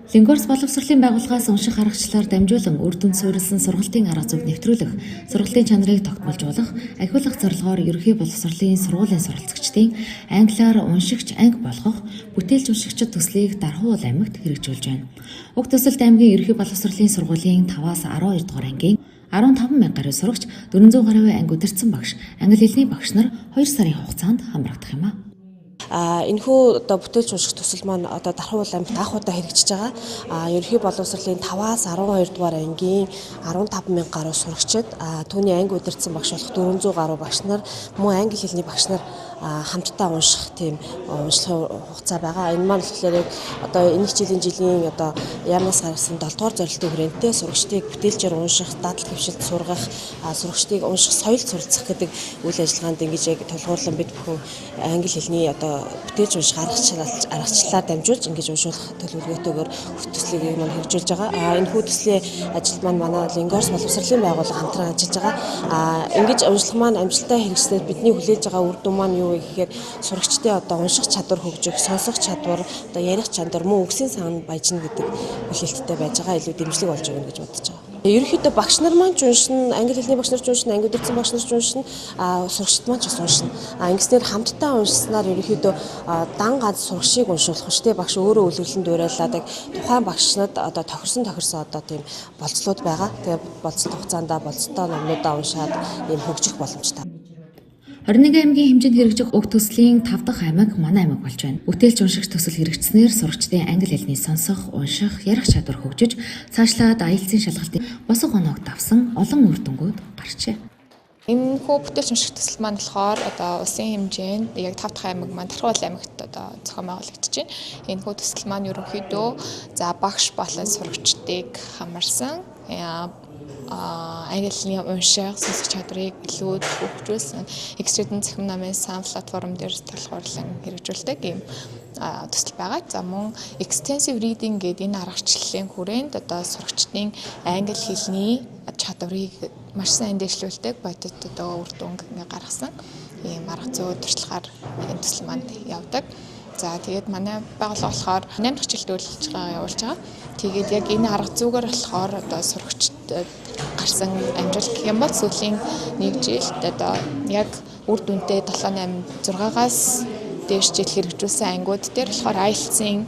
Лингорс боловсролын байгууллагаас унших аргачлалаар дамжуулан үр дүнд суурилсан сургалтын арга зүйг нэвтрүүлэх, сургалтын чанарыг тогтмолжуулах, ахиулах зорилгоор ерөнхий боловсролын сургуулийн суралцагчдын англиар уншигч анги болгох, бүтээлч уншигчид төслийг Дархуул аймагт хэрэгжүүлж байна. Уг төсөлд аймгийн ерөнхий боловсролын сургуулийн 5-аас 12 дугаар ангийн 15,000 гаруй сурагч, 400 гаруй анги удирдсан багш, англи хэлний багш нар 2 сарын хугацаанд хамрагдах юм а. Энэхүү бүтээлч унших төсөл маань Дархуул аймагт анх удаа хэрэгжиж байгаа. Ерөнхий боловсролын 5-аас 12 дугаар ангийн 15,000 гаруй сурагчид, түүний анги удирдсан багш болох 400 гаруй багш нар, мөн англи хэлний багш нар хамтдаа унших тийм уншлагын хугацаа байгаа. Энэ маань болохоор энэ жилийн яамнаас гарсан 7 дугаар зорилтын хүрээндээ сурагчдыг бүтээлчээр унших, дадал хөвшилд сургах, сурагчдыг унших соёл суралцах гэдэг үйл ажиллагаанд ингэж яг тулгуурлан бид бүхэн англи хэлний бүтээлч унших аргачлалаар дамжуулж ингэж уншуулах төлөвлөгөөтэйгээр төслийг маань хэрэгжүүлж байгаа. Энэ хүү төслийн ажил маань манай Лингорс боловсролын байгууллага хамтран ажиллаж байгаа. Ингэж уншлага маань амжилттай хэрэгжснээр бидний хүлээж байгаа үр дүн маань юу вэ гэхээр сурагчдын унших чадвар хөгжих, сонсох чадвар, ярих чадвар, мөн үгсийн сан баяжна гэдэг хүлээлттэй байж байгаа. Илүү дэмжлэг болж байгаа гэж бодож байгаа. Ерөнхийдөө багш нар маань ч уншина, англи хэлний багш нар ч уншина, анги удирдсан багш нар ч уншина, сурагчид маань ч бас уншина. Ингэснээр хамтдаа уншсанаар ерөнхийдөө дан ганц сурагчийг уншуулах биш те, багш өөрөө үлгэрлэн дуурайлаад тухайн багшнад тохирсон тийм болцлууд байгаа. Тэгээ болцлог хугацаанд болцтой номнуудаа уншаад ийм хөгжих боломжтой. 21 аймгийн хэмжээнд хэрэгжих уг төслийн 5 дахь аймаг манай аймаг болж байна. Бүтээлч уншигч төсөл хэрэгжснээр сурагчдын англи хэлний сонсох, унших, ярих чадвар хөгжиж, цаашлаад IELTS-ийн шалгалтын босго оноогт авсан олон үр дүнгууд гарчээ. Энэ хүү бүтээлч унших төсөл маань болохоор улсын хэмжээнд яг 5 дахь аймаг маань Дархуул аймагт зохион байгуулагдаж байна. Энэ хүү төсөл маань ерөнхийдөө багш болон сурагчдыг хамарсан англи хэлний унших, сонсох чадрыг илүү хөгжүүлсэн экстрэдэн цахим намын сан платформ дээр тулгуурлан хэрэгжүүлдэг ийм төсөл байгаа. За мөн extensive reading гэдэг энэ аргачлалын хүрээнд сурагчдын англи хэлний чадварыг маш сайн дэвшлүүлдэг бодит үр дүн гаргасан ийм арга зүй туршлагаар энэ төсөл манд явдаг. За тэгээд манай байгууллага болохоор 8 дахь жилд үйлчилж явуулж байгаа. Тэгээд яг энэ арга зүйгээр болохоор сурагчд гарсан амжилт гэх юм бол сүүлийн 1 жилд яг үр дүнтэй 7-8-6-аас дээш жил хэрэгжүүлсэн ангиуд дээр болохоор IELTS-ийн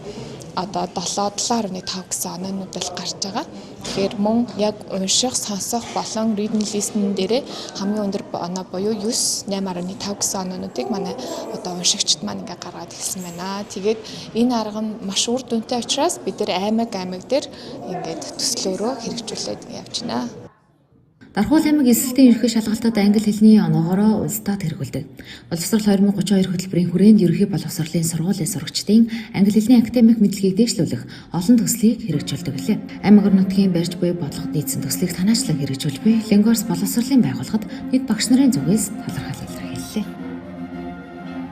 7.5 гэсэн оноонууд л гарч байгаа. Тэгэхээр мөн яг унших, сонсох болон reading listening дээрээ хамгийн өндөр оноо буюу 9.8.5 гэсэн оноонуудыг манай уншигчд маань ингээ гаргаад ирсэн байна. Тэгээд энэ арга нь маш үр дүнтэй учраас бид нэр аймаг дээр ингээд төслөөрөө хэрэгжүүлээд явж байна. Дархуул аймаг эсэлтийн ерөнхий шалгалтад англи хэлний оноогоороо улсдад хэрэгүүлдэг. Боловсрол 2032 хөтөлбөрийн хүрээнд ерөнхий боловсролын сургуулийн сурагчдын англи хэлний академик мэдлэгийг дэвшлүүлэх олон төслийг хэрэгжүүлдэг билээ. Аймаг орнотгийн барьж буй бодлогод нийцсэн төслийг санаачлан хэрэгжүүлж буй Лингорс боловсролын байгууллагад нийт багш нарын зүгээс талархал.